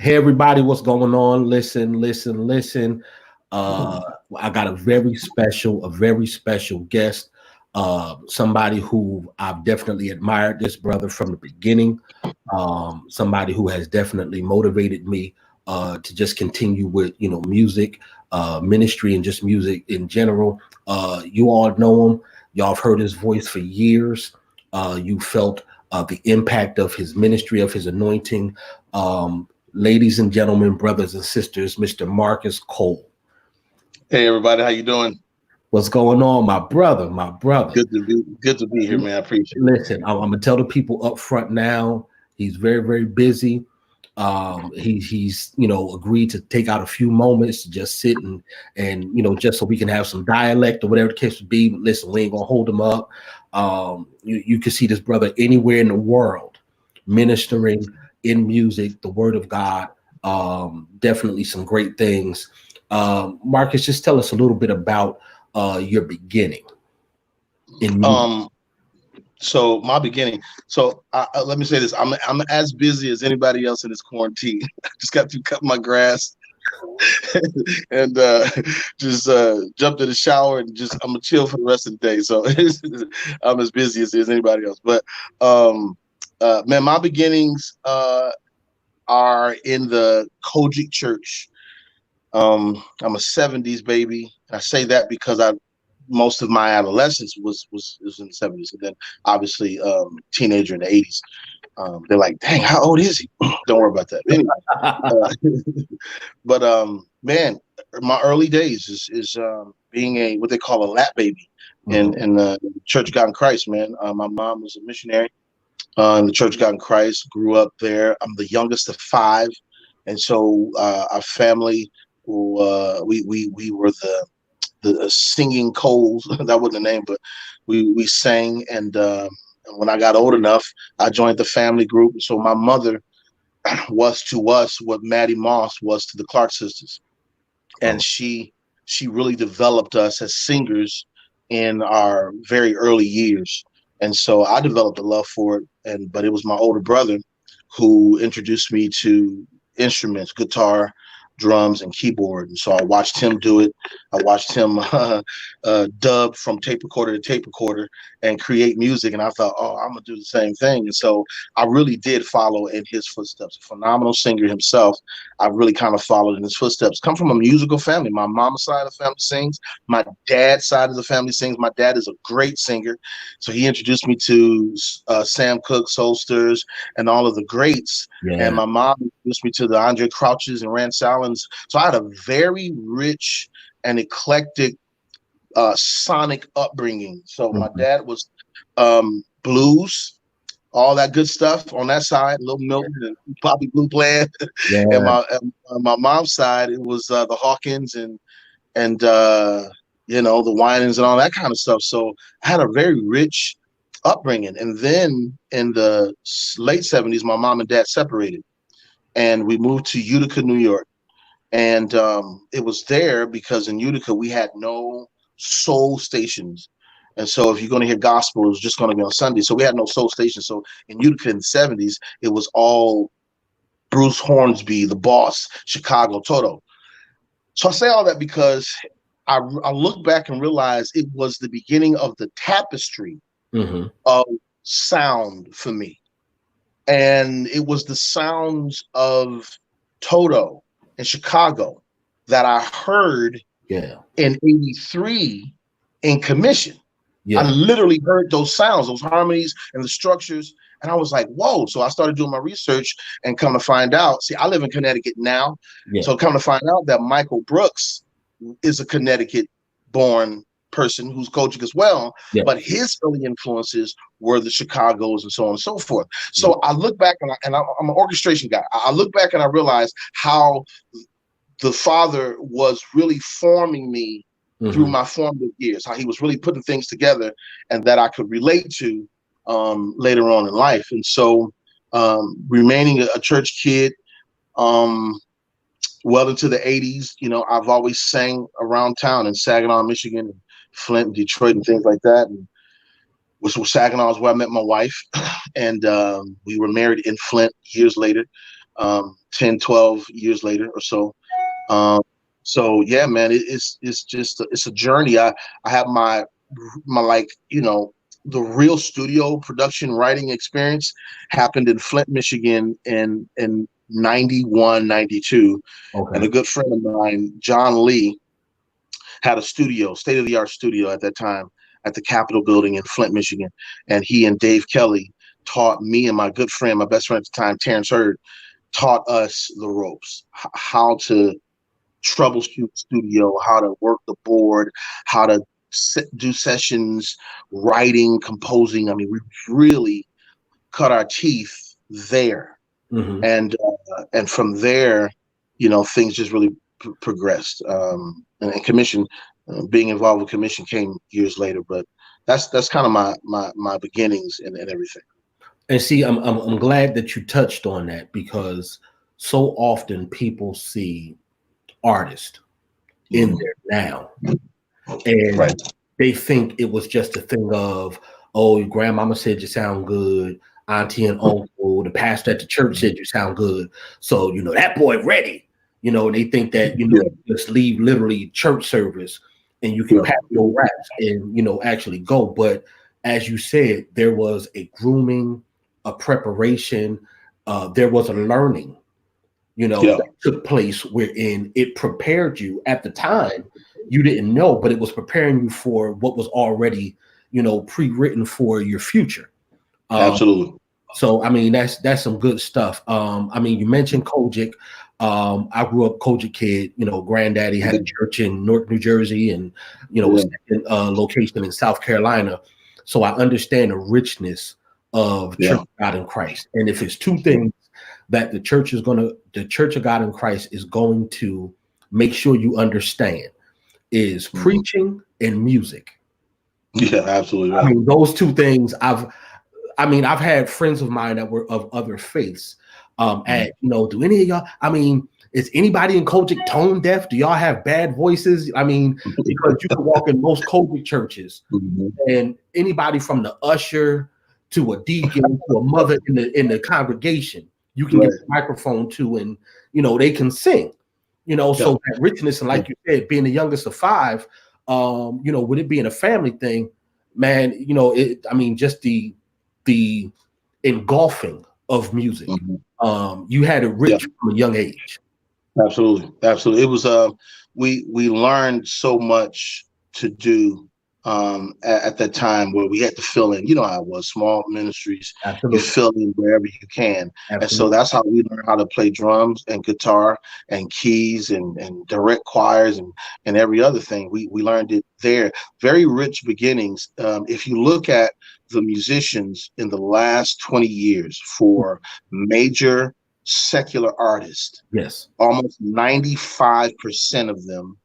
Hey everybody, what's going on? Listen. I got a very special guest. Somebody who I've definitely admired this brother from the beginning. Somebody who has definitely motivated me to just continue with music, ministry, and just music in general. You all know him. Y'all have heard his voice for years. You felt the impact of his ministry, of his anointing. Ladies and gentlemen, brothers and sisters, Mr. Marcus Cole. Hey everybody, how you doing? What's going on, my brother? My brother. Good to be here, man. I appreciate it. Listen, I'm gonna tell the people up front now. He's very busy. He's agreed to take out a few moments to just sit and just so we can have some dialect or whatever the case would be. But listen, we ain't gonna hold him up. You can see this brother anywhere in the world ministering in music, the word of God. Definitely some great things. Marcus, just tell us a little bit about your beginning in music. So my beginning. So let me say this: I'm as busy as anybody else in this quarantine. I just got to cut my grass and just jumped in the shower and I'm gonna chill for the rest of the day. So I'm as busy as anybody else. But man, my beginnings are in the Kojic Church. I'm a 70s baby. I say that because most of my adolescence was in the 70s, and then obviously teenager in the 80s. They're like, dang, how old is he? Don't worry about that. Anyway, but man, my early days is being what they call a lap baby in the Church of God in Christ, man. My mom was a missionary in the Church of God in Christ, grew up there. I'm the youngest of 5. And so our family, we were the singing Coles. That wasn't the name, but we sang. And when I got old enough, I joined the family group. So my mother was to us what Maddie Moss was to the Clark sisters. And she really developed us as singers in our very early years. And so I developed a love for it. But it was my older brother who introduced me to instruments, guitar, drums, and keyboard. And so I watched him do it. I watched him dub from tape recorder to tape recorder and create music. And I thought, oh, I'm going to do the same thing. And so I really did follow in his footsteps. A phenomenal singer himself. I really kind of followed in his footsteps. Come from a musical family. My mama's side of the family sings. My dad's side of the family sings. My dad is a great singer. So he introduced me to Sam Cooke, Soulsters, and all of the greats. Yeah. And my mom introduced me to the Andre Crouches and Rance Allens. So I had a very rich and eclectic sonic upbringing. So my dad was blues, all that good stuff on that side, Little Milton and Bobby Blue Bland. Yeah. And my mom's side, it was the Hawkins and the Winans and all that kind of stuff. So I had a very rich upbringing. And then in the late 70s, my mom and dad separated, and we moved to Utica, New York. And it was there because in Utica, we had no soul stations. And so if you're going to hear gospel, it was just going to be on Sunday. So we had no soul stations. So in Utica in the 70s, it was all Bruce Hornsby, The Boss, Chicago, Toto. So I say all that because I look back and realize it was the beginning of the tapestry of sound for me. And it was the sounds of Toto in Chicago that I heard in 83 in commission. Yeah. I literally heard those sounds, those harmonies and the structures. And I was like, whoa. So I started doing my research and come to find out. See, I live in Connecticut now. Yeah. So come to find out that Michael Brooks is a Connecticut born person who's coaching as well. Yeah. But his early influences were the Chicagos and so on and so forth. So I look back and I'm an orchestration guy. I look back and I realize how the father was really forming me through my formative years, how he was really putting things together and that I could relate to later on in life. And so remaining a church kid, well into the 80s, I've always sang around town in Saginaw, Michigan, and Flint, Detroit, and things like that. And Saginaw is where I met my wife, and we were married in Flint years later. 10, 12 years later or so. So yeah, man, it's just it's a journey. I have my like, the real studio production writing experience happened in Flint, Michigan in 91, 92. And Okay. a good friend of mine, John Lee, had a studio, state-of-the-art studio at that time at the Capitol building in Flint, Michigan. And he and Dave Kelly taught me and my good friend, my best friend at the time, Terrence Hurd, taught us the ropes, how to troubleshoot studio, how to work the board, how to do sessions, writing, composing. I mean, we really cut our teeth there. Mm-hmm. And from there, things just really progressed. And commission, being involved with commission came years later, but that's kind of my beginnings and everything. And see, I'm glad that you touched on that, because so often people see artists in there now, and Right. they think it was just a thing of, oh, your grandmama said you sound good, auntie and uncle, the pastor at the church said you sound good, so that boy ready. They think that just leave literally church service and you can pack your raps and actually go. But as you said, there was a grooming, a preparation, there was a learning, that took place, wherein it prepared you. At the time, you didn't know, but it was preparing you for what was already, pre-written for your future. Absolutely. So, I mean, that's some good stuff. I mean, you mentioned Kojic. I grew up Kojic kid. Granddaddy had a church in Newark, New Jersey, and a second location in South Carolina. So I understand the richness of Church of God in Christ. And if it's two things that the Church of God in Christ is going to make sure you understand, is preaching and music. Yeah, absolutely. Right. I mean, those two things. I've had friends of mine that were of other faiths. Do any of y'all? I mean, is anybody in Kojic tone deaf? Do y'all have bad voices? I mean, because you can walk in most Kojic churches, and anybody from the usher to a deacon to a mother in the congregation, you can get the microphone to, and they can sing. So that richness, and like you said, being the youngest of five, with it being a family thing, man, just the engulfing of music. You had it rich from a young age. Absolutely. It was we learned so much to do at that time, where we had to fill in. You know how it was, small ministries. Absolutely. You fill in wherever you can. Absolutely. And so that's how we learned how to play drums and guitar and keys and direct choirs and every other thing. We learned it there. Very rich beginnings. If you look at the musicians in the last 20 years for major secular artists, yes, almost 95% of them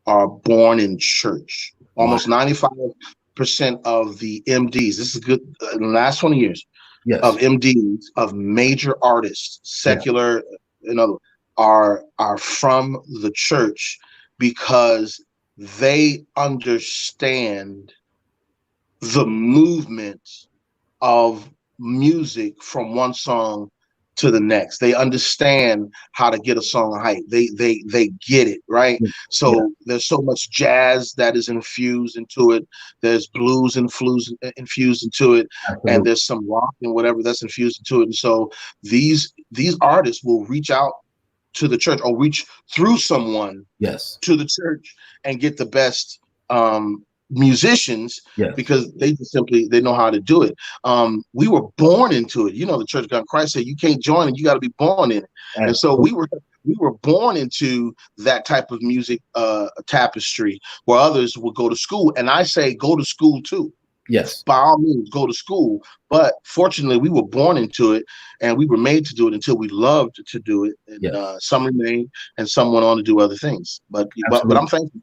are born in church. Almost 95% of the MDs, this is good, in the last 20 years, of MDs, of major artists, secular, are from the church, because they understand the movement of music from one song to the next. They understand how to get a song hype. They get it, right? So there's so much jazz that is infused into it. There's blues infused into it. Absolutely. And there's some rock and whatever that's infused into it. And so these artists will reach out to the church, or reach through someone to the church, and get the best musicians, because they know how to do it. We were born into it. The Church of God in Christ said you can't join it, you got to be born in it. Absolutely. And so we were born into that type of music tapestry, where others will go to school. And I say go to school too. Yes, by all means, go to school. But fortunately, we were born into it, and we were made to do it until we loved to do it. And some remained, and some went on to do other things. But I'm thankful.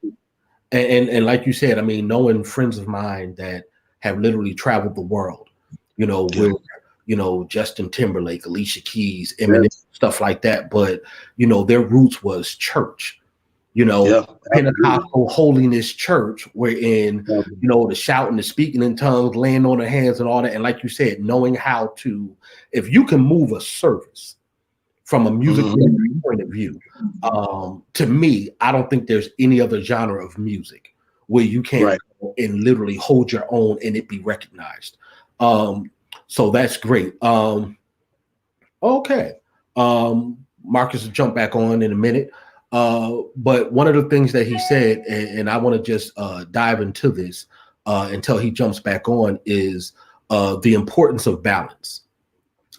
And like you said, I mean, knowing friends of mine that have literally traveled the world, with Justin Timberlake, Alicia Keys, Eminem, stuff like that. But their roots was church. Pentecostal holiness church, wherein the shouting, the speaking in tongues, laying on the hands, and all that. And like you said, knowing how to, if you can move a service, from a music point of view. To me, I don't think there's any other genre of music where you can't go and literally hold your own and it be recognized. So that's great. Okay. Marcus will jump back on in a minute. But one of the things that he said, and I want to just dive into this until he jumps back on, is the importance of balance.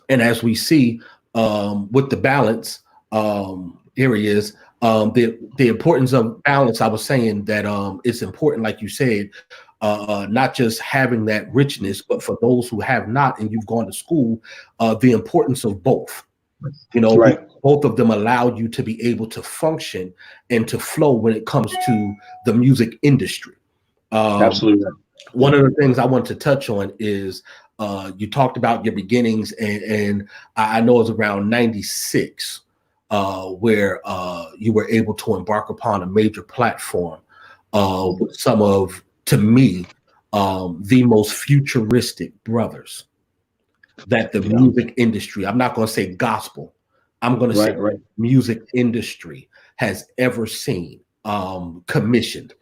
And as we see with the balance, here he is. The importance of balance. I was saying that it's important, like you said, not just having that richness, but for those who have not and you've gone to school, the importance of both. You know, both of them allow you to be able to function and to flow when it comes to the music industry. Absolutely. One of the things I want to touch on is you talked about your beginnings, and I know it's around 96 where you were able to embark upon a major platform with some of, to me, the most futuristic brothers that the music industry, I'm not going to say gospel, I'm going to say music industry has ever seen commissioned.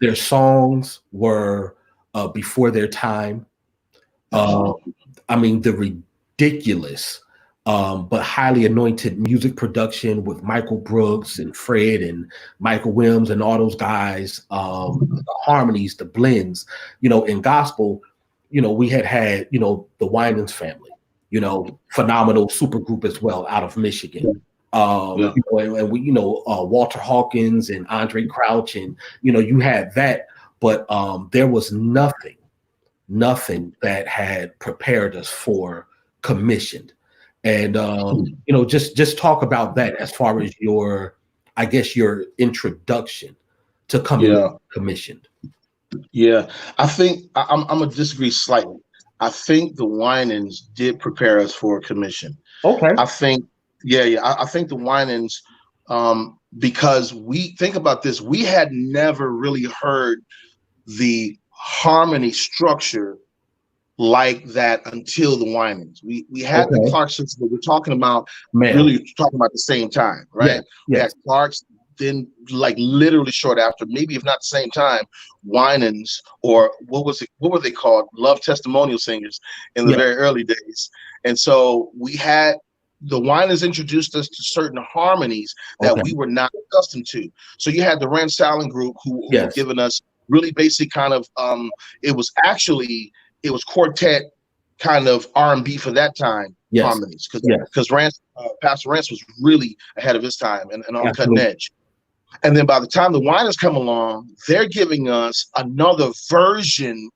Their songs were before their time. I mean, the ridiculous but highly anointed music production with Michael Brooks and Fred and Michael Williams and all those guys, the harmonies, the blends, you know, in gospel, you know, we had, you know, the Winans family, you know, phenomenal super group as well out of Michigan. You know, and we, you know, Walter Hawkins and Andre Crouch, and, you know, you had that, but there was nothing that had prepared us for commissioned. And, you know, just talk about that as far as your, I guess, your introduction to coming commissioned. Yeah, I think I'm gonna disagree slightly. I think the Winans did prepare us for a commission. Okay. I think, I think the Winans, because we think about this, we had never really heard the harmony structure like that until the Winans. We had the Clarksons that we're talking about, really talking about the same time, right? We had Clarks, then like literally short after, maybe if not the same time, Winans, or what were they called? Love testimonial singers in the very early days. And so we had the Winans introduced us to certain harmonies that we were not accustomed to. So you had the Rand Salen group who were giving us really basic kind of it was quartet kind of R&B for that time harmonies, because Pastor Rance was really ahead of his time and on cutting edge. And then by the time the Winans come along, they're giving us another version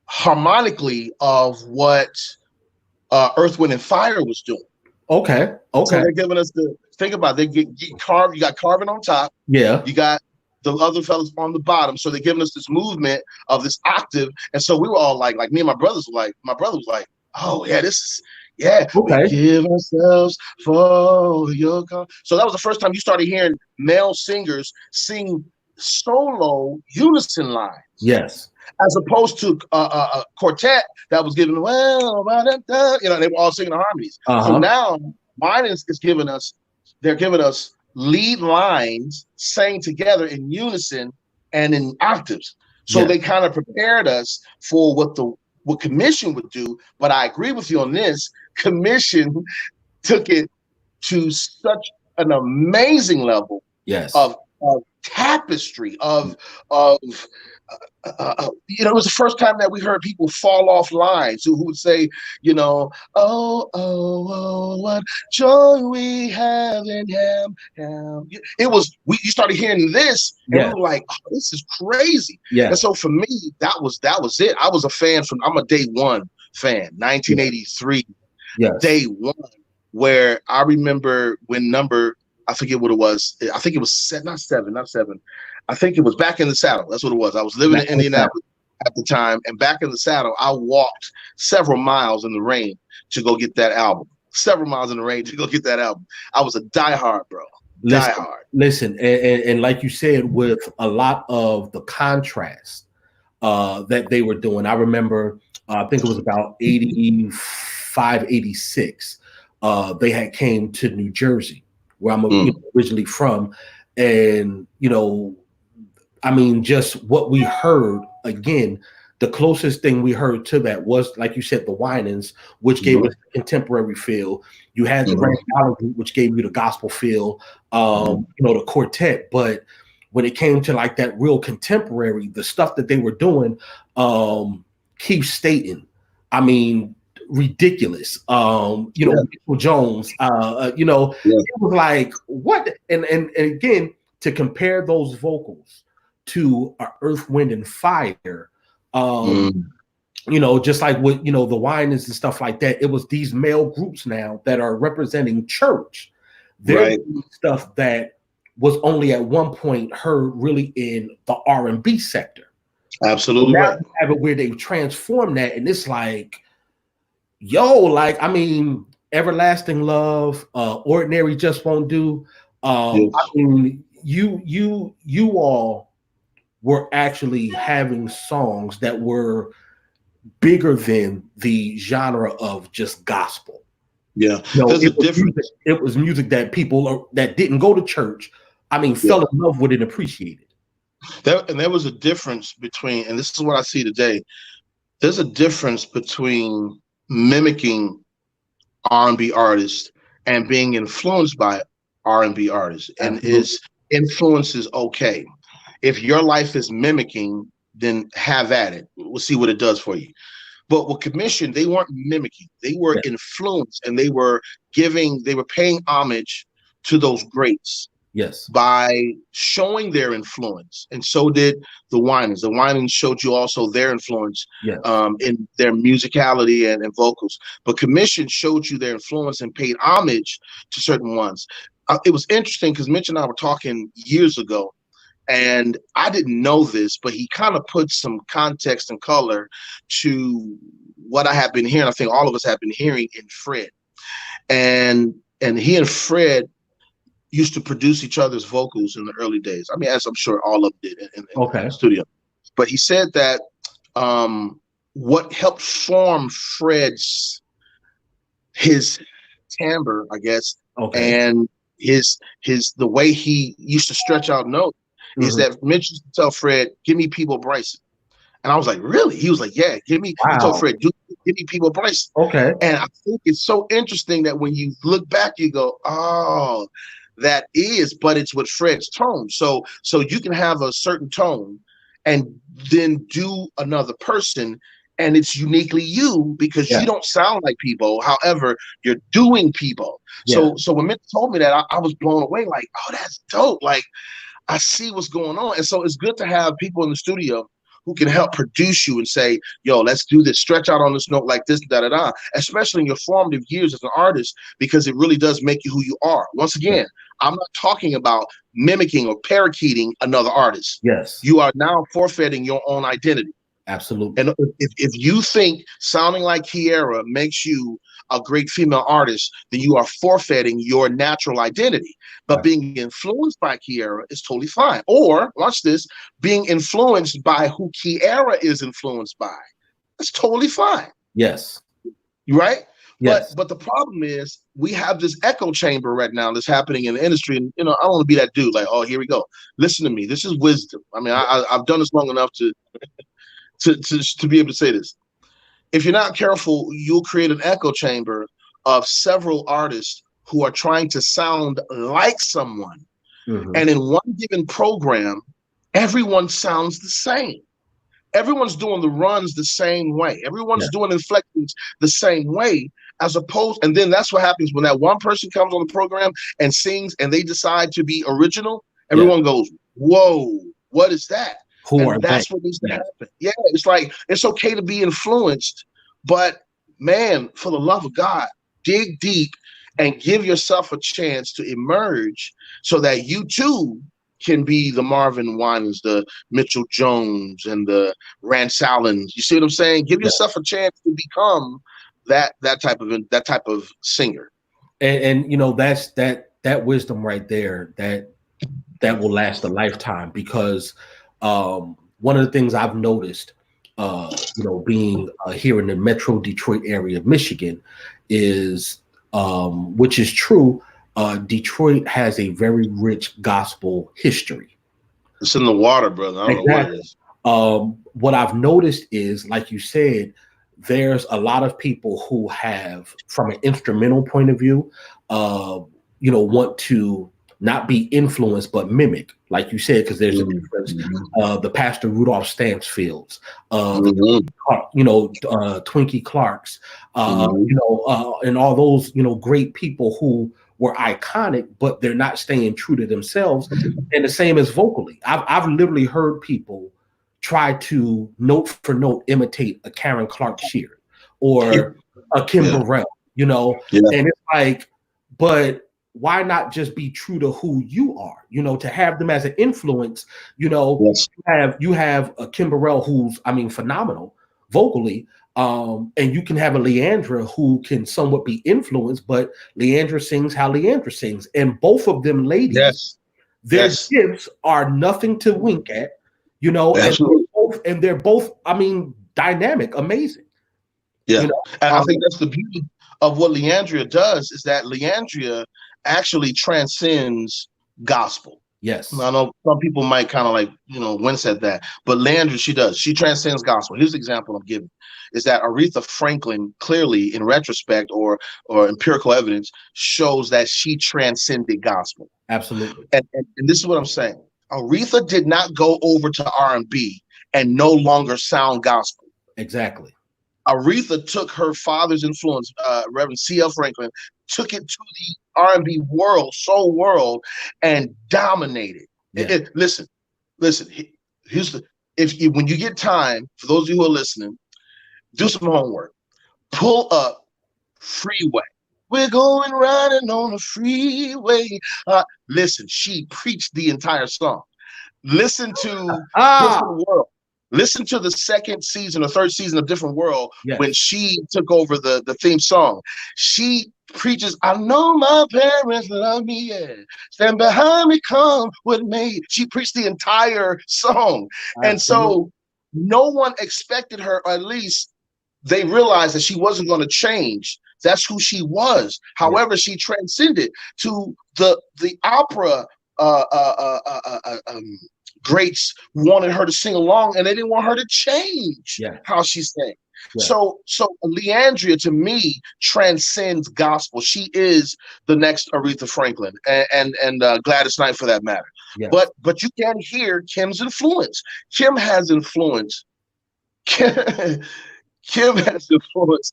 harmonically of what Earth, Wind, and Fire was doing. Okay. So they're giving us think about it, they get carved. You got Carvin on top. Yeah. You got the other fellas on the bottom. So they're giving us this movement of this octave. And so we were all like me and my brother was like, oh yeah, this is, we give ourselves for your God. So that was the first time you started hearing male singers sing solo unison lines. Yes. As opposed to a quartet that was giving, you know, they were all singing the harmonies. So now mine is giving us, they're giving us lead lines sang together in unison and in octaves. So they kind of prepared us for what commission would do. But I agree with you on this. Commission took it to such an amazing level of tapestry of you know, it was the first time that we heard people fall off lines who would say, you know, oh, what joy we have in him. It was, you started hearing this and we were like, oh, this is crazy. And so for me, that was it. I was a fan I'm a day one fan, 1983, day one, where I remember when I forget what it was. I think it was not seven. I think it was Back in the Saddle. That's what it was. I was living in Indianapolis at the time, and Back in the Saddle, I walked several miles in the rain to go get that album. I was a diehard, bro. Listen, and like you said, with a lot of the contrast that they were doing, I remember, I think it was about 85, 86, they had came to New Jersey, where I'm Mm. originally from, and I mean, just what we heard again. The closest thing we heard to that was, like you said, the Winans, which gave us the contemporary feel. You had the Randy Allen group, which gave you the gospel feel. The quartet. But when it came to like that real contemporary, the stuff that they were doing, Keith Staten, I mean, ridiculous. Mitchell Jones, it was like what? And again, to compare those vocals to Earth, Wind, and Fire, just like with the Winans and stuff like that. It was these male groups now that are representing church. They're stuff that was only at one point heard really in the R&B sector. Absolutely so now right. you have it where they've transformed that, and it's like, I mean, Everlasting Love, Ordinary Just Won't Do. I mean, you all were actually having songs that were bigger than the genre of just gospel. Yeah, there's a difference. It was music that people that didn't go to church, I mean, fell in love with and appreciated. There was a difference between, and this is what I see today. There's a difference between mimicking R&B artists and being influenced by R&B artists. And is influence is okay. If your life is mimicking, then have at it. We'll see what it does for you. But with Commission, they weren't mimicking. They were influenced, and they were paying homage to those greats. Yes. By showing their influence. And so did the Winans. The Winans showed you also their influence in their musicality and vocals. But Commission showed you their influence and paid homage to certain ones. It was interesting because Mitch and I were talking years ago, and I didn't know this, but he kind of put some context and color to what I have been hearing. I think all of us have been hearing in Fred. And he and Fred used to produce each other's vocals in the early days. I mean, as I'm sure all of them did in the studio. But he said that what helped form his timbre, I guess, and the way he used to stretch out notes is that Mitch used to tell Fred, "Give me People Bryson." And I was like, "Really?" He was like, "Yeah, give me." He told Fred, "Give me People Bryson." Okay. And I think it's so interesting that when you look back, you go, "Oh, that is," but it's with Fred's tone. So you can have a certain tone and then do another person, and it's uniquely you because you don't sound like people. However, you're doing people. So when Mitch told me that, I was blown away. Like, oh, that's dope. Like, I see what's going on. And so it's good to have people in the studio who can help produce you and say, "Yo, let's do this, stretch out on this note like this, da-da-da," especially in your formative years as an artist, because it really does make you who you are. Once again, I'm not talking about mimicking or parakeeting another artist. Yes. You are now forfeiting your own identity. Absolutely. And if you think sounding like Kiara makes you a great female artist, then you are forfeiting your natural identity. But being influenced by Kiara is totally fine. Or, watch this, being influenced by who Kiara is influenced by. That's totally fine. Yes. Right? Yes. But the problem is we have this echo chamber right now that's happening in the industry. And, I don't want to be that dude like, "Oh, here we go. Listen to me. This is wisdom." I mean, I've done this long enough to be able to say this. If you're not careful, you'll create an echo chamber of several artists who are trying to sound like someone. And in one given program, everyone sounds the same. Everyone's doing the runs the same way. Everyone's doing inflections the same way, and then that's what happens when that one person comes on the program and sings and they decide to be original. Everyone goes, "Whoa, what is that?" That's what needs to happen. Yeah, it's like, it's okay to be influenced, but man, for the love of God, dig deep and give yourself a chance to emerge so that you too can be the Marvin Winans, the Mitchell Jones, and the Rance Allens. You see what I'm saying? Give yourself a chance to become that type of singer. And that's that wisdom right there that will last a lifetime, because one of the things I've noticed, being here in the Metro Detroit area of Michigan, is which is true. Detroit has a very rich gospel history. It's in the water, brother. I don't know what it is. What I've noticed is, like you said, there's a lot of people who have, from an instrumental point of view, want to not be influenced but mimic, like you said, because there's a difference. The Pastor Rudolph Stansfields, Twinkie Clarks, and all those great people who were iconic, but they're not staying true to themselves. And the same as vocally. I've literally heard people try to note for note imitate a Karen Clark Sheard or a Kim Burrell, and it's like, but why not just be true to who you are? To have them as an influence. Yes. You have a Kim Burrell who's, phenomenal vocally, and you can have a Leandra who can somewhat be influenced, but Leandra sings how Leandra sings, and both of them ladies, their gifts are nothing to wink at. And they're both, dynamic, amazing. Yeah, and I think that's the beauty of what Leandria does, is that Leandria actually transcends gospel. Yes. I know some people might kind of wince at that, but Leandria, she does. She transcends gospel. Here's the example I'm giving, is that Aretha Franklin clearly, in retrospect or empirical evidence, shows that she transcended gospel. Absolutely. And this is what I'm saying. Aretha did not go over to R&B and no longer sound gospel. Exactly. Aretha took her father's influence, Reverend C.L. Franklin, took it to the R&B world, soul world, and dominated. Yeah. Listen. Here's when you get time, for those of you who are listening, do some homework. Pull up Freeway. We're going riding on the freeway. Listen, she preached the entire song. Listen to Different World. Listen to the second season or third season of Different World, when she took over the theme song. She preaches, I know my parents love me, yeah. Stand behind me, come with me. She preached the entire song. Absolutely. And so no one expected her, or at least they realized that she wasn't going to change. That's who she was. However, she transcended to the opera greats wanted her to sing along, and they didn't want her to change how she sang. Yeah. So Leandria, to me, transcends gospel. She is the next Aretha Franklin and Gladys Knight, for that matter. Yeah. But you can hear Kim's influence. Kim has influence. Kim has influence.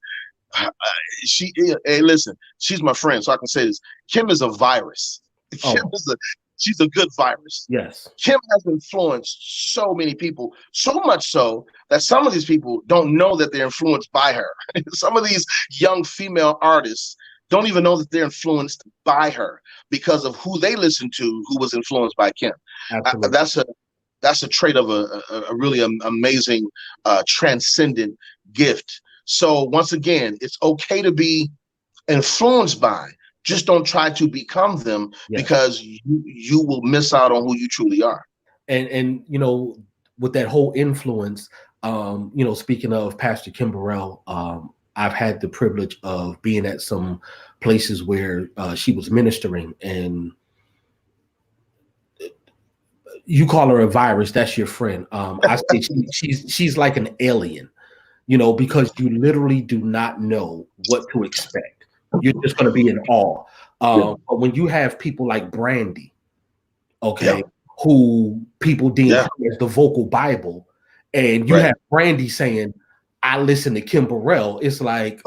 Hey, listen, she's my friend, so I can say this. Kim is a virus. She's a good virus. Yes. Kim has influenced so many people, so much so that some of these people don't know that they're influenced by her. Some of these young female artists don't even know that they're influenced by her because of who they listen to, who was influenced by Kim. That's a trait of a really amazing, transcendent gift. So once again, it's okay to be influenced by. Just don't try to become them, because you will miss out on who you truly are. And with that whole influence, speaking of Pastor Kim Burrell, I've had the privilege of being at some places where she was ministering, and you call her a virus, that's your friend. I say she's like an alien, because you literally do not know what to expect. You're just going to be in awe. But when you have people like Brandy, who people deem as the vocal Bible, and you have Brandy saying, I listen to Kim Burrell, it's like,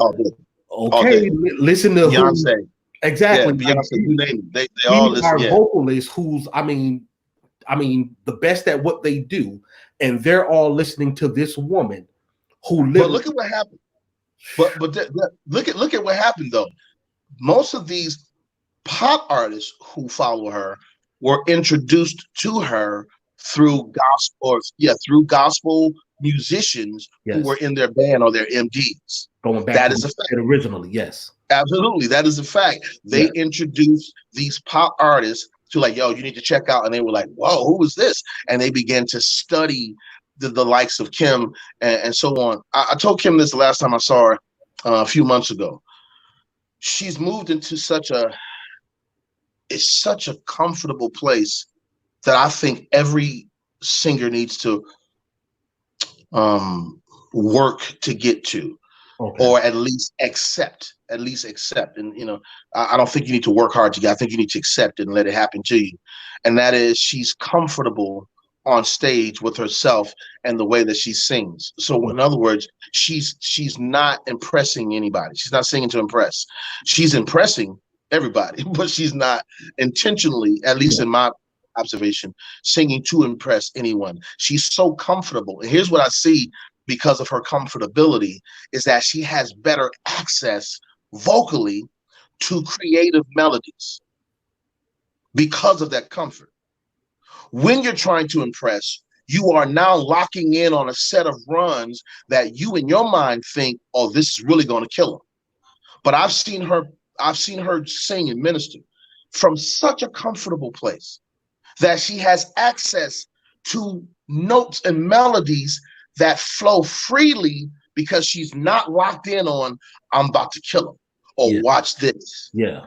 listen to Beyonce. Who, exactly. Yeah, Beyonce, they all listen. Our vocalists who's, the best at what they do, and they're all listening to this woman who literally. But look at what happened. But look at what happened though. Most of these pop artists who follow her were introduced to her through gospel musicians who were in their band or their MDs. Going back, that is a fact. Originally, yes, absolutely, that is a fact. They introduced these pop artists to yo, you need to check out, and they were like, whoa, who is this? And they began to study the likes of Kim and so on. I told Kim this the last time I saw her a few months ago. she's moved into it's such a comfortable place that I think every singer needs to work to get to, or at least accept. And I don't think you need to work hard to get. I think you need to accept it and let it happen to you. And that is, she's comfortable on stage with herself and the way that she sings. So in other words, she's not impressing anybody. She's not singing to impress. She's impressing everybody, but she's not intentionally, at least in my observation, singing to impress anyone. She's so comfortable. And here's what I see because of her comfortability is that she has better access vocally to creative melodies because of that comfort. When you're trying to impress, you are now locking in on a set of runs that you in your mind think, oh, this is really going to kill him. But I've seen her sing and minister from such a comfortable place that she has access to notes and melodies that flow freely because she's not locked in on, I'm about to kill him or watch this. Yeah.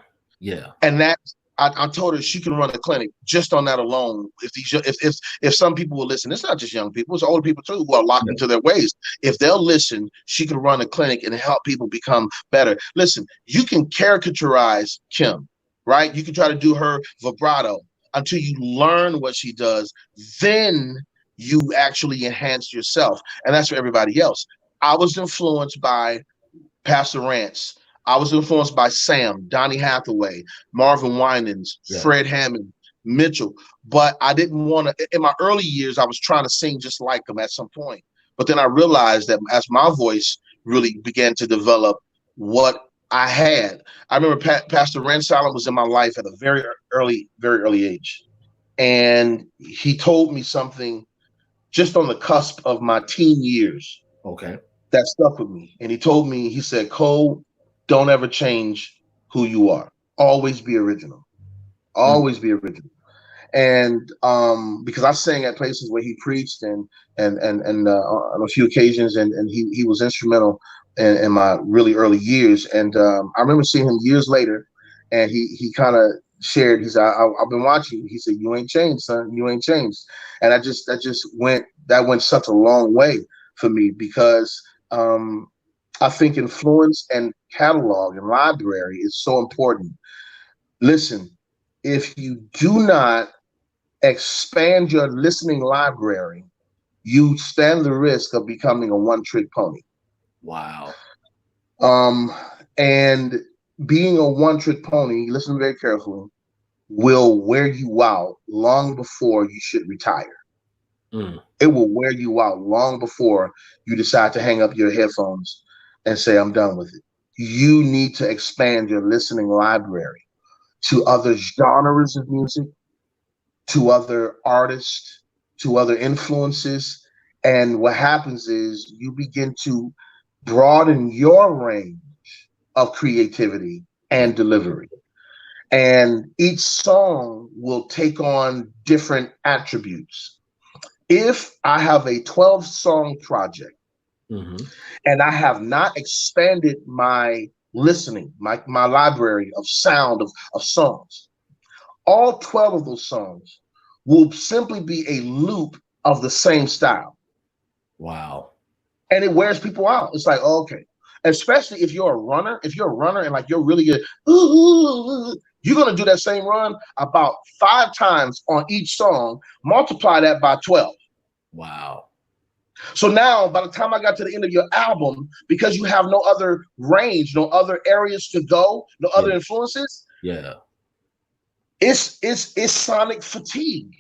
And that I told her she can run a clinic just on that alone. If some people will listen, it's not just young people, it's older people too who are locked into their ways. If they'll listen, she can run a clinic and help people become better. Listen, you can caricaturize Kim, right? You can try to do her vibrato until you learn what she does. Then you actually enhance yourself. And that's for everybody else. I was influenced by Pastor Rance. I was influenced by Sam, Donny Hathaway, Marvin Winans, Fred Hammond, Mitchell. But I didn't want to, in my early years, I was trying to sing just like them at some point. But then I realized that as my voice really began to develop what I had, I remember Pastor Rance was in my life at a very early age. And he told me something just on the cusp of my teen years. Okay. That stuck with me. And he told me, he said, Cole, don't ever change who you are. Always be original. Always be original. And because I sang at places where he preached and on a few occasions, and he was instrumental in my really early years. And I remember seeing him years later, and he kind of shared. He said, "I've been watching." He said, "You ain't changed, son. You ain't changed." And that went such a long way for me because I think influence and catalog and library is so important. Listen, if you do not expand your listening library, you stand the risk of becoming a one-trick pony. Wow. And being a one-trick pony, listen very carefully, will wear you out long before you should retire. It will wear you out long before you decide to hang up your headphones and say, I'm done with it. You need to expand your listening library to other genres of music, to other artists, to other influences. And what happens is you begin to broaden your range of creativity and delivery. And each song will take on different attributes. If I have a 12-song project, and I have not expanded my listening, my library of sound of songs, all 12 of those songs will simply be a loop of the same style. Wow. And it wears people out. It's like, oh, okay. Especially if you're a runner, and like you're really good, you're going to do that same run about 5 times on each song, multiply that by 12. Wow. So now by the time I got to the end of your album, because you have no other range, no other areas to go, no other influences. Yeah. It's sonic fatigue.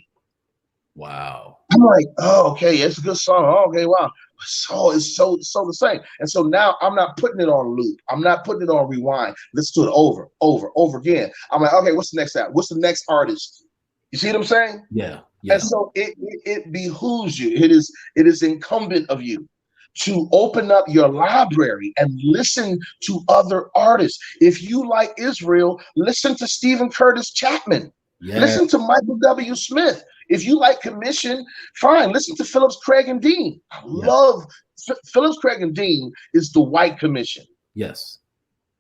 Wow. I'm like, oh, okay, it's a good song. Oh, okay, wow. So it's so the same. And so now I'm not putting it on loop. I'm not putting it on rewind. Listen to it over again. I'm like, okay, what's the next app? What's the next artist? You see what I'm saying? Yeah. And so it behooves you. It is incumbent of you to open up your library and listen to other artists. If you like Israel, listen to Stephen Curtis Chapman. Listen to Michael W. Smith. If you like Commission, fine. Listen to Phillips, Craig, and Dean. I love Phillips, Craig, and Dean is the white Commission. Yes.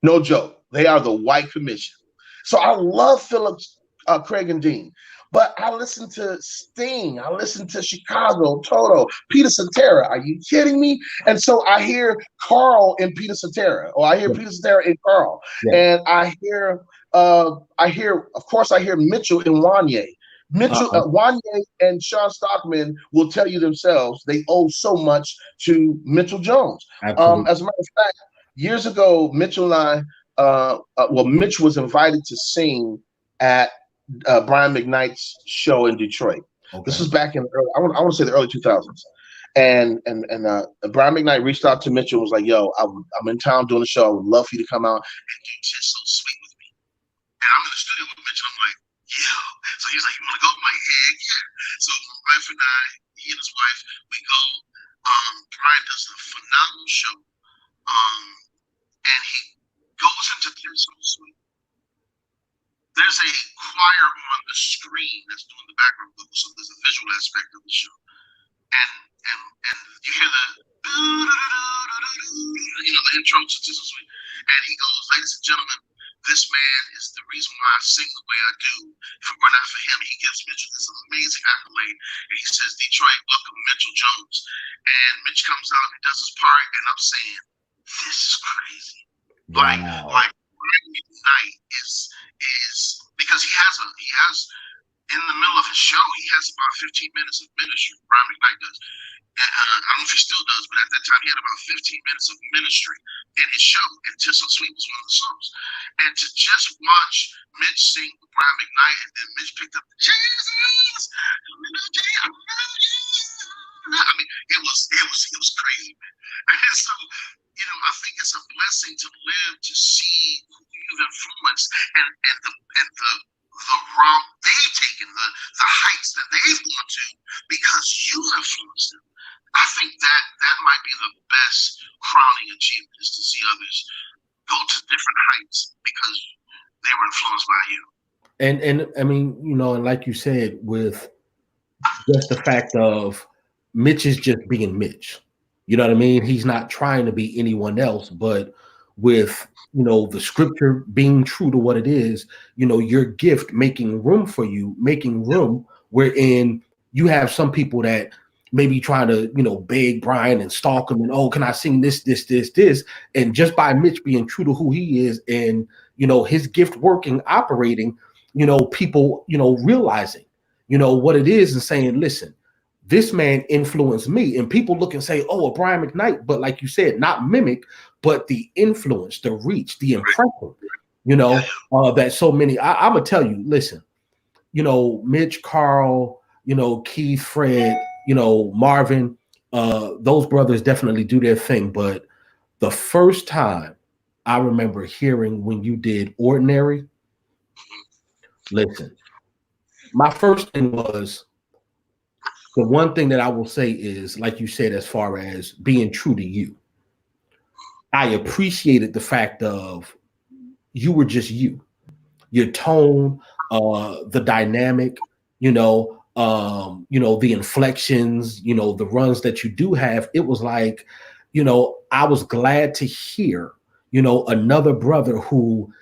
No joke. They are the white commission. So I love Phillips, Craig and Dean. But I listen to Sting. I listen to Chicago, Toto, Peter Cetera. Are you kidding me? And so I hear Karl in Peter Cetera, or I hear Yeah. Peter Cetera in Karl. Yeah. And of course, I hear Mitchell in Wanye. Wanye and Sean Stockman will tell you themselves they owe so much to Mitchell Jones. Absolutely. As a matter of fact, years ago, Mitchell and I, Mitch was invited to sing at Brian McKnight's show in Detroit. Okay. This was back in the early, I want to say the early 2000s. And Brian McKnight reached out to Mitchell and was like, yo, I'm in town doing a show. I would love for you to come out and do Just So Sweet with me. And I'm in the studio with Mitchell. I'm like, yeah. So he's like, you want to go? I'm like, yeah. So my wife and I, he and his wife, we go. Brian does a phenomenal show. And he goes into Just So Sweet. There's a choir on the screen that's doing the background vocals, so there's a visual aspect of the show. And you hear the the intro to Just So Sweet. And he goes, ladies and gentlemen, this man is the reason why I sing the way I do. If it were not for him, he gives Mitchell this amazing accolade. And he says, Detroit, welcome Mitchell Jones. And Mitch comes out and does his part, and I'm saying, this is crazy. Wow. Like Brandy tonight is because he has in the middle of his show, he has about 15 minutes of ministry. Brian McKnight does. I don't know if he still does, but at that time he had about 15 minutes of ministry in his show, and Just So Sweet was one of the songs. And to just watch Mitch sing with Brian McKnight, and then Mitch picked up Jesus, I mean, it was crazy, man. And so, I think it's a blessing to live to see who you've influenced and the route they've taken, the heights that they've gone to because you influenced them. I think that might be the best crowning achievement, is to see others go to different heights because they were influenced by you. And I mean, and like you said, with just the fact of Mitch is just being Mitch. You know what I mean? He's not trying to be anyone else, but with the scripture being true to what it is, your gift making room for you, making room wherein you have some people that maybe trying to, beg Brian and stalk him and, oh, can I sing this? And just by Mitch being true to who he is and, his gift working, operating, people, realizing, what it is and saying, listen, this man influenced me. And people look and say, oh, a Brian McKnight, but like you said, not mimic, but the influence, the reach, the impression, that so many, I'm going to tell you, listen, Mitch, Karl, Keith, Fred, Marvin, those brothers definitely do their thing. But the first time I remember hearing when you did Ordinary, listen, my first thing was, the one thing that I will say is, like you said, as far as being true to you, I appreciated the fact of you were just you, your tone, the dynamic, the inflections, the runs that you do have. It was like, I was glad to hear, another brother who,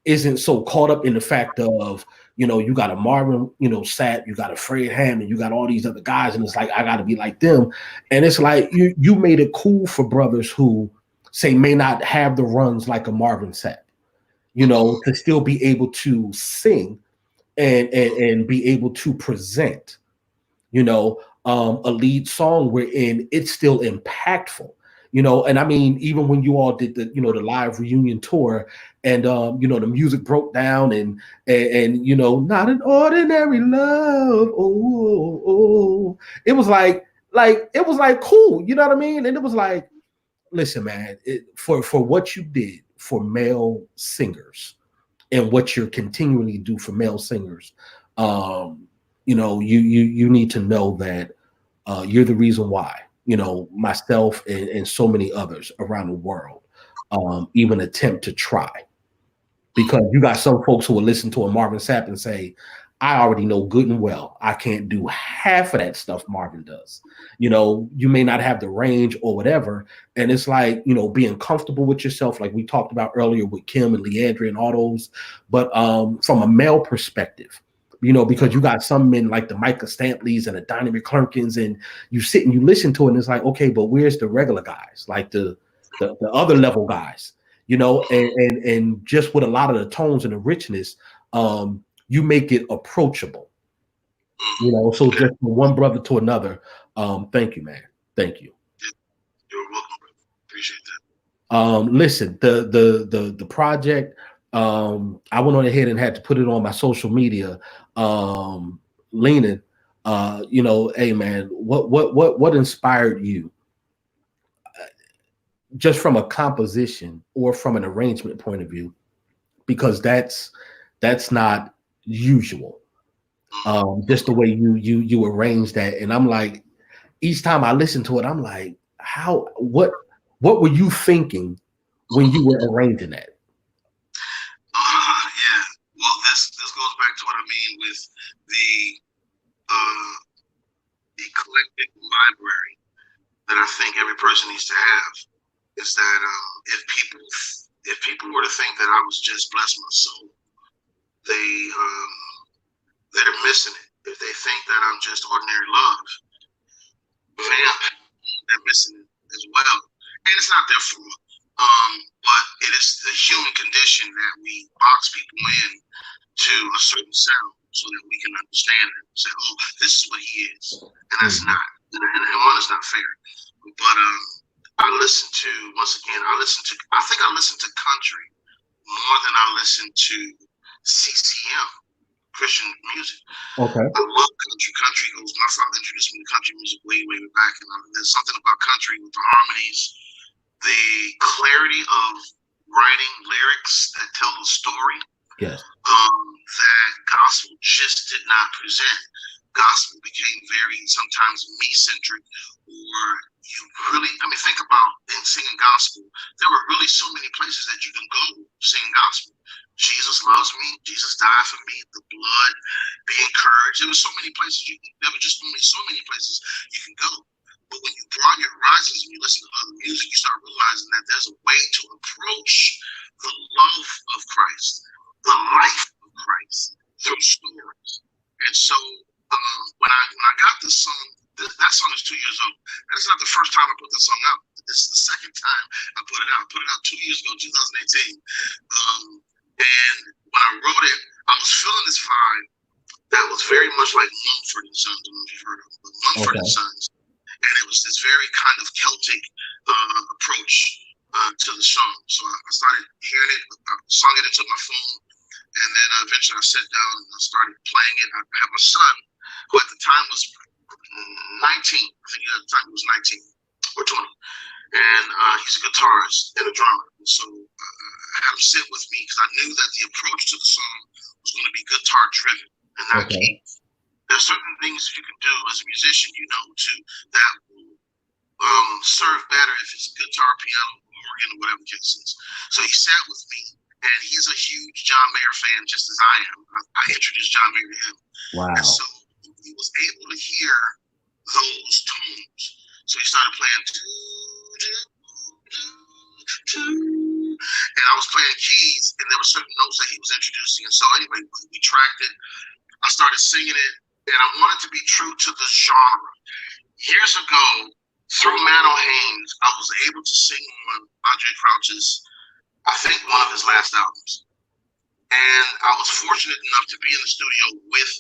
isn't so caught up in the fact of, you got a Marvin, Sapp, you got a Fred Hammond, you got all these other guys, and it's like, I got to be like them. And it's like, you made it cool for brothers who say may not have the runs like a Marvin Sapp, to still be able to sing and be able to present, a lead song wherein it's still impactful. And I mean, even when you all did the, the live reunion tour and, the music broke down and, not an ordinary love. Oh, it was like, it was like, cool. You know what I mean? And it was like, listen, man, for what you did for male singers and what you're continually do for male singers, you need to know that you're the reason why, myself and so many others around the world even attempt to try. Because you got some folks who will listen to a Marvin Sapp and say, I already know good and well I can't do half of that stuff Marvin does. You know, you may not have the range or whatever. And it's like, you know, being comfortable with yourself, like we talked about earlier with Kim and Leandria and all those. But from a male perspective, you know, because you got some men like the Micah Stampleys and the Donnie McClurkins, and you sit and you listen to it, and it's like, okay, but where's the regular guys, like the other level guys, you know, and just with a lot of the tones and the richness, you make it approachable, you know. So just from one brother to another. Thank you, man. Thank you. You're welcome, brother. Appreciate that. Listen, the project, I went on ahead and had to put it on my social media. Leaning, you know, hey man, what inspired you, just from a composition or from an arrangement point of view, because that's not usual. Just the way you arrange that, and I'm like, each time I listen to it, I'm like, what were you thinking when you were arranging that? Yeah. Well, this goes back to what I mean with the eclectic library that I think every person needs to have. Is that if people were to think that I was just blessed my soul, they're missing it. If they think that I'm just ordinary love, vamp, they're missing it as well. And it's not their fault. But it is the human condition that we box people in to a certain sound so that we can understand it and say, oh, this is what he is. And that's not. And one is not fair. But I listen to, once again, I think I listen to country more than I listen to CCM, Christian music. Okay. I love country. Country goes, my father introduced me to country music way back. And there's something about country with the harmonies, the clarity of writing lyrics that tell a story. Yes. That gospel just did not present. Gospel became very sometimes me-centric, or you really, I mean, think about in singing gospel, there were really so many places that you can go singing gospel. Jesus loves me, Jesus died for me, the blood, be encouraged. There were so many places there were just so many places you can go. But when you broaden your horizons and you listen to other music, you start realizing that there's a way to approach the love of Christ, the life of Christ through stories. And so when I got this song, that song is 2 years old. And it's not the first time I put that song out. This is the second time I put it out. I put it out 2 years ago, 2018. And when I wrote it, I was feeling this vibe that was very much like Mumford and Sons. I don't know if you've heard of it, but Mumford and Sons. And it was this very kind of Celtic approach to the song. So I started hearing it, I sung it into my phone, and then eventually I sat down and I started playing it. I had my son, who at the time was 19. I think at the time he was 19 or 20. And he's a guitarist and a drummer. And so I had him sit with me because I knew that the approach to the song was going to be guitar driven and not keys. There's certain things you can do as a musician, you know, that will serve better if it's guitar, piano, organ, or whatever the case is. So he sat with me, and he's a huge John Mayer fan, just as I am. I introduced John Mayer to him. Wow. And so he was able to hear those tones. So he started playing, and I was playing keys, and there were certain notes that he was introducing. And so anyway, we tracked it. I started singing it, and I wanted to be true to the genre. Years ago, through Mano Haynes, I was able to sing on Andre Crouch's, I think, one of his last albums. And I was fortunate enough to be in the studio with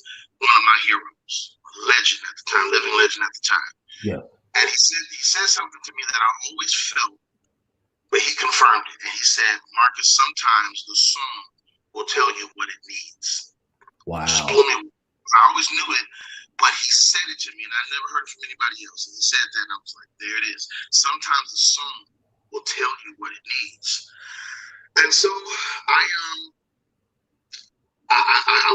one of my heroes, legend at the time, living legend at the time. Yeah. And he said something to me that I always felt, but he confirmed it. And he said, Marcus, sometimes the song will tell you what it needs. Wow. Just blew me. I always knew it, but he said it to me, and I never heard it from anybody else. And he said that, and I was like, there it is. Sometimes the song will tell you what it needs. And so I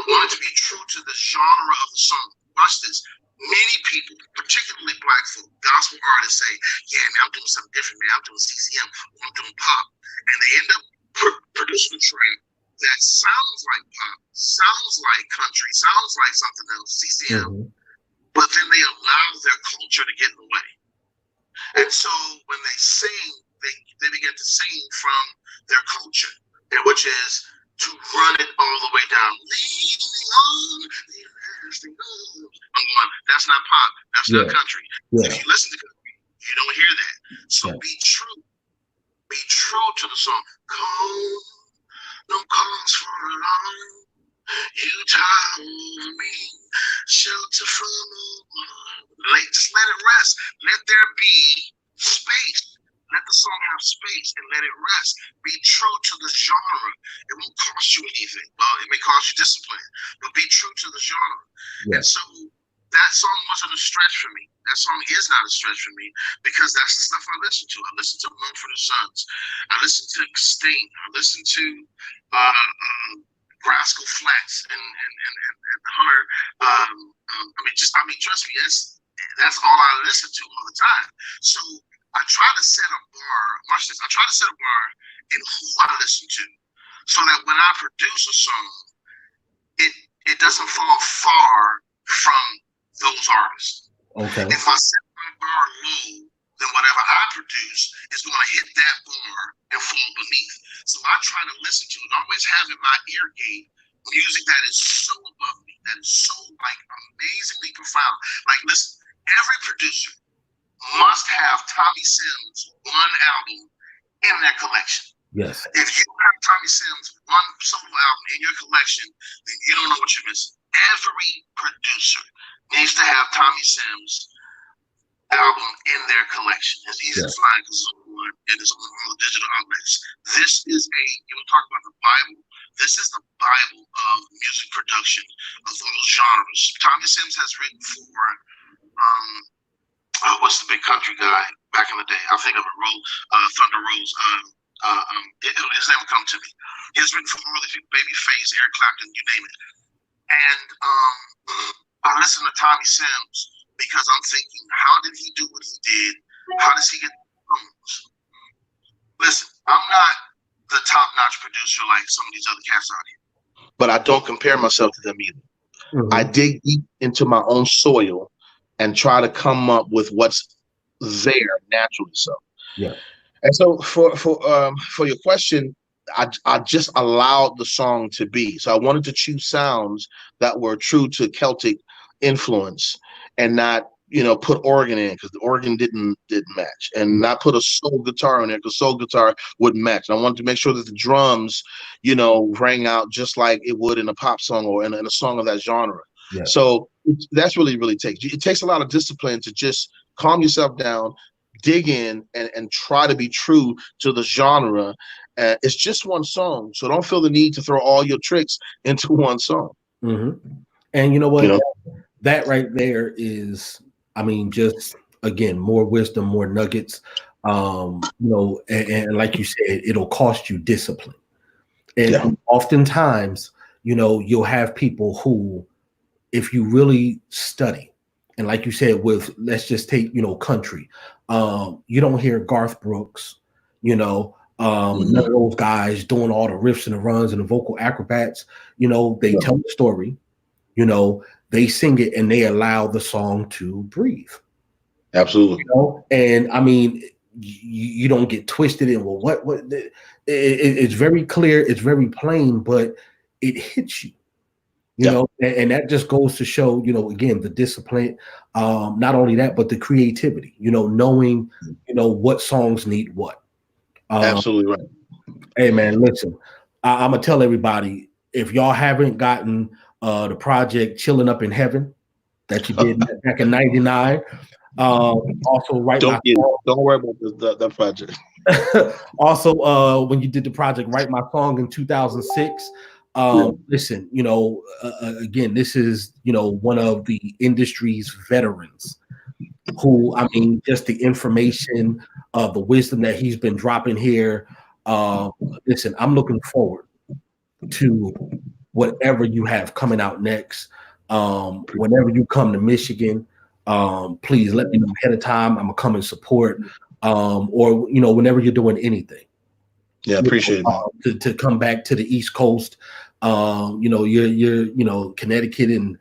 wanted to be true to the genre of the song. Watch this. Many people, particularly black folk, gospel artists say, yeah, man, I'm doing something different, man. I'm doing CCM, or I'm doing pop. And they end up producing a track that sounds like pop, sounds like country, sounds like something else, CCM, but then they allow their culture to get in the way. And so when they sing, they begin to sing from their culture, and which is to run it all the way down. Leaning on the everlasting love. That's not pop. That's not country. If you listen to country, you don't hear that. So be true. Be true to the song. Cold, no cause for alarm. You told me shelter from the just let it rest. Let there be space. Let the song have space and let it rest. Be true to the genre. It won't cost you anything. Well, it may cost you discipline, but be true to the genre. And so that song wasn't a stretch for me. That song is not a stretch for me because that's the stuff I listen to. I listen to One for the Sons. I listen to Staten. I listen to Rascal Flatts and Hunter. Trust me, that's all I listen to all the time. So I try to set a bar. Watch this. I try to set a bar in who I listen to, so that when I produce a song, it doesn't fall far from those artists. Okay. If I set my bar low, then whatever I produce is going to hit that bar and fall beneath. So I try to listen to and always have in my ear gate music that is so above me, that is so like amazingly profound. Like, listen, every producer must have Tommy Sims' one album in their collection. Yes. If you don't have Tommy Sims' one solo album in your collection, then you don't know what you're missing. Every producer needs to have Tommy Sims' album in their collection. It's easy to find because it's on one and it's on all the digital outlets. This is talk about the Bible. This is the Bible of music production of all genres. Tommy Sims has written for what's the big country guy back in the day? I think of it. Thunder Rose. His name will come to me. He's written for all the people, Babyface, Eric Clapton, you name it. And I listen to Tommy Sims because I'm thinking, how did he do what he did? How does he get the songs? Listen, I'm not the top-notch producer like some of these other cats out here, but I don't compare myself to them either. I dig deep into my own soil and try to come up with what's there naturally. So, and so for your question, I just allowed the song to be. So I wanted to choose sounds that were true to Celtic influence and not, put organ in because the organ didn't match, and not put a soul guitar in there because soul guitar wouldn't match. And I wanted to make sure that the drums, rang out just like it would in a pop song or in a song of that genre. Yeah. So that's really it takes a lot of discipline to just calm yourself down, dig in, and try to be true to the genre. It's just one song, so don't feel the need to throw all your tricks into one song. And you know what? That right there is, just again, more wisdom, more nuggets. And like you said, it'll cost you discipline. And oftentimes, you'll have people who, if you really study, and like you said, let's just take, country, you don't hear Garth Brooks, none of those guys doing all the riffs and the runs and the vocal acrobats. They tell the story, they sing it and they allow the song to breathe. Absolutely. And you don't get twisted in, it's very clear, it's very plain, but it hits you. And that just goes to show, again, the discipline, not only that, but the creativity, knowing, what songs need what. Absolutely right. Hey, man, listen, I'm going to tell everybody, if y'all haven't gotten the project Chilling Up in Heaven that you did back in 99, also Write My Song. Don't worry about the project. Also, when you did the project Write My Song in 2006, listen, again, this is, one of the industry's veterans who, just the information, the wisdom that he's been dropping here. Listen, I'm looking forward to whatever you have coming out next. Whenever you come to Michigan, please let me know ahead of time. I'm gonna come and support, or, whenever you're doing anything. Yeah, appreciate it. To come back to the East Coast. You're Connecticut, and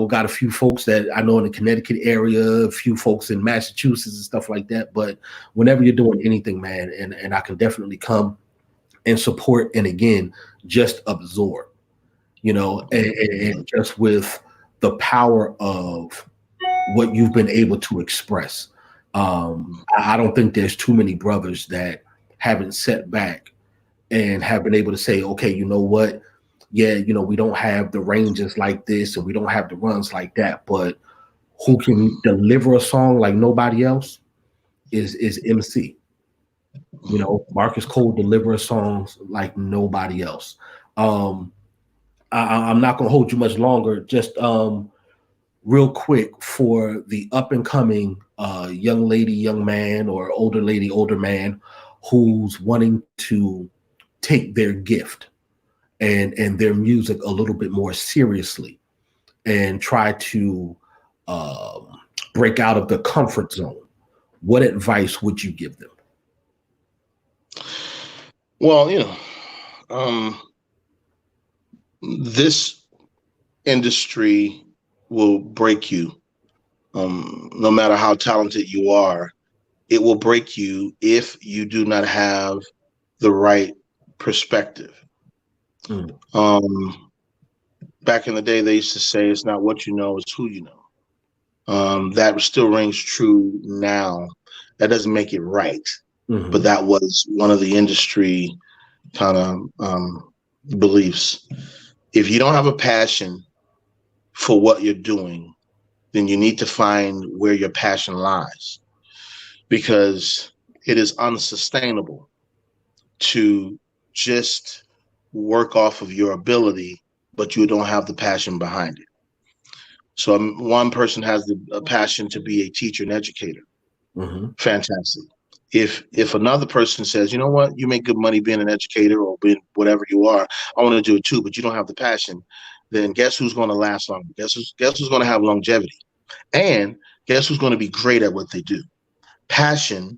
got a few folks that I know in the Connecticut area, a few folks in Massachusetts and stuff like that. But whenever you're doing anything, man, and I can definitely come and support, and again, just absorb, and just with the power of what you've been able to express. I don't think there's too many brothers that haven't set back and have been able to say, okay, you know what? Yeah, we don't have the ranges like this and we don't have the runs like that, but who can deliver a song like nobody else is MC. Marcus Cole delivers songs like nobody else. I'm not going to hold you much longer. Just real quick, for the up and coming young lady, young man, or older lady, older man who's wanting to take their gift and their music a little bit more seriously and try to break out of the comfort zone, what advice would you give them? Well, this industry will break you. No matter how talented you are, it will break you if you do not have the right perspective. Back in the day, they used to say, it's not what you know, it's who you know. That still rings true now. That doesn't make it right. But that was one of the industry kind of beliefs. If you don't have a passion for what you're doing, then you need to find where your passion lies, because it is unsustainable to just work off of your ability, but you don't have the passion behind it. So one person has a passion to be a teacher and educator. Fantastic. If another person says, you know what, you make good money being an educator or being whatever you are, I want to do it too, but you don't have the passion, then guess who's going to last longer? Guess who's going to have longevity? And guess who's going to be great at what they do? Passion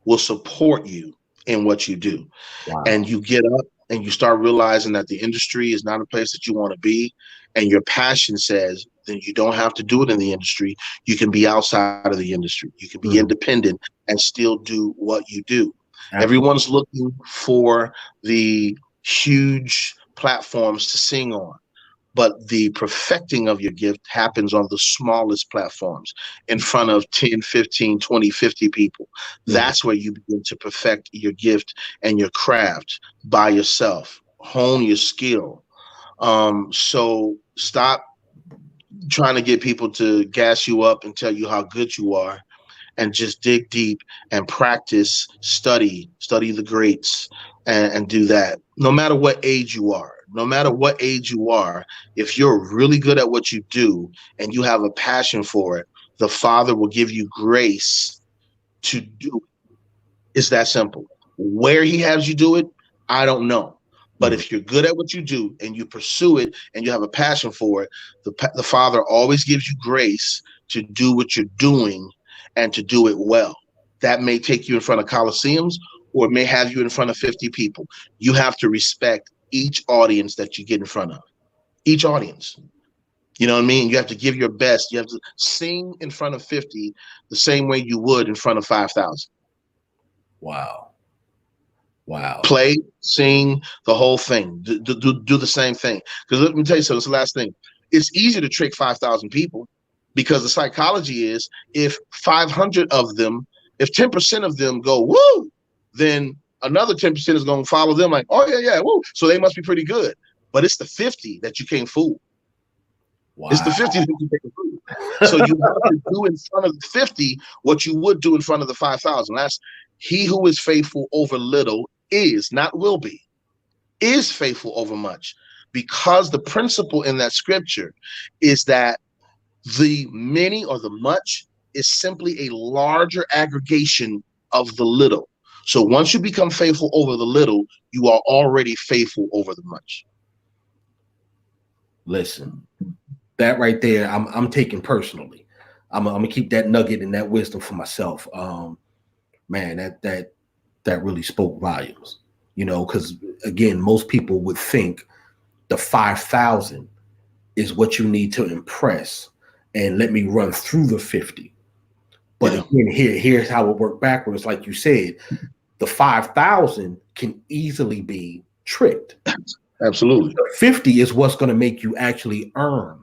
will support you in what you do. Wow. And you get up and you start realizing that the industry is not a place that you want to be, and your passion says, then you don't have to do it in the industry. You can be outside of the industry. You can be independent and still do what you do. Absolutely. Everyone's looking for the huge platforms to sing on, but the perfecting of your gift happens on the smallest platforms in front of 10, 15, 20, 50 people. That's where you begin to perfect your gift and your craft by yourself. Hone your skill. So stop trying to get people to gas you up and tell you how good you are, and just dig deep and practice, study the greats, and do that. No matter what age you are, if you're really good at what you do and you have a passion for it, the Father will give you grace to do it. It's that simple. Where he has you do it, I don't know. But if you're good at what you do and you pursue it and you have a passion for it, the Father always gives you grace to do what you're doing and to do it well. That may take you in front of coliseums, or it may have you in front of 50 people. You have to respect each audience that you get in front of. Each audience. You know what I mean? You have to give your best. You have to sing in front of 50 the same way you would in front of 5,000. Wow. Play, sing, the whole thing. Do the same thing. Because let me tell you something. It's the last thing. It's easy to trick 5,000 people, because the psychology is, if 500 of them, if 10% of them go, woo, then another 10% is going to follow them like, oh, yeah, woo. So they must be pretty good. But it's the 50 that you can't fool. Wow. It's the 50 that you can't fool. So you have to do in front of the 50 what you would do in front of the 5,000. That's he who is faithful over little is, not will be, is faithful over much. Because the principle in that scripture is that the many or the much is simply a larger aggregation of the little. So once you become faithful over the little, you are already faithful over the much. Listen, that right there, I'm taking personally. I'm gonna keep that nugget and that wisdom for myself. Man, that really spoke volumes. you know, because again, most people would think the 5,000 is what you need to impress, and let me run through the 50. But again, here's how it worked backwards. Like you said, the 5,000 can easily be tricked. Absolutely. The 50 is what's going to make you actually earn,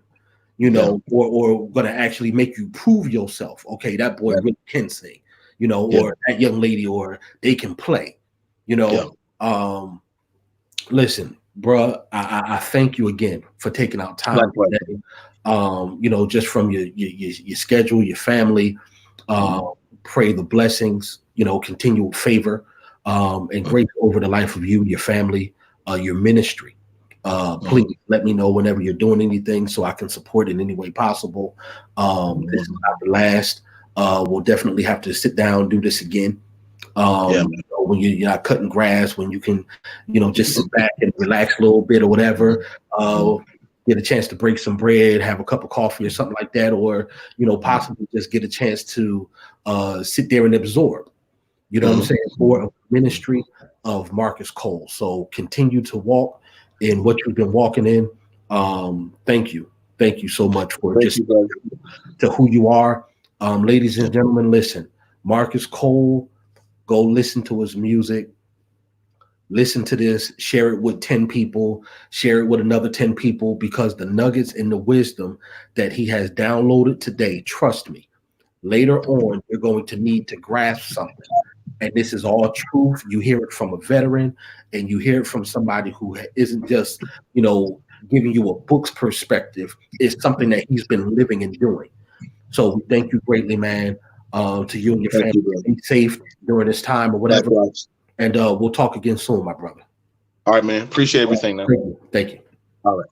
you know, or going to actually make you prove yourself. Okay, that boy really can sing, you know, or that young lady, or they can play, you know. Listen, bruh, I thank you again for taking out time today. You know, just from your schedule, your family. Pray the blessings, you know, continual favor, and grace over the life of you, your family, your ministry. Please let me know whenever you're doing anything so I can support in any way possible. This is not the last. We'll definitely have to sit down, do this again. You know, when you're not cutting grass, when you can, you know, just sit back and relax a little bit or whatever. Get a chance to break some bread, have a cup of coffee or something like that, or, you know, possibly just get a chance to sit there and absorb, you know what I'm saying, for a ministry of Marcus Cole. So continue to walk in what you've been walking in. Thank you. Thank you so much for to who you are. Ladies and gentlemen, listen, Marcus Cole, go listen to his music. Listen to this, share it with 10 people, share it with another 10 people, because the nuggets and the wisdom that he has downloaded today, trust me, later on, you're going to need to grasp something. And this is all truth. You hear it from a veteran, and you hear it from somebody who isn't just, you know, giving you a book's perspective. It's something that he's been living and doing. So we thank you greatly, man. To you and your family. Be safe during this time or whatever. And we'll talk again soon, my brother. All right, man. Appreciate everything now. Thank you. All right.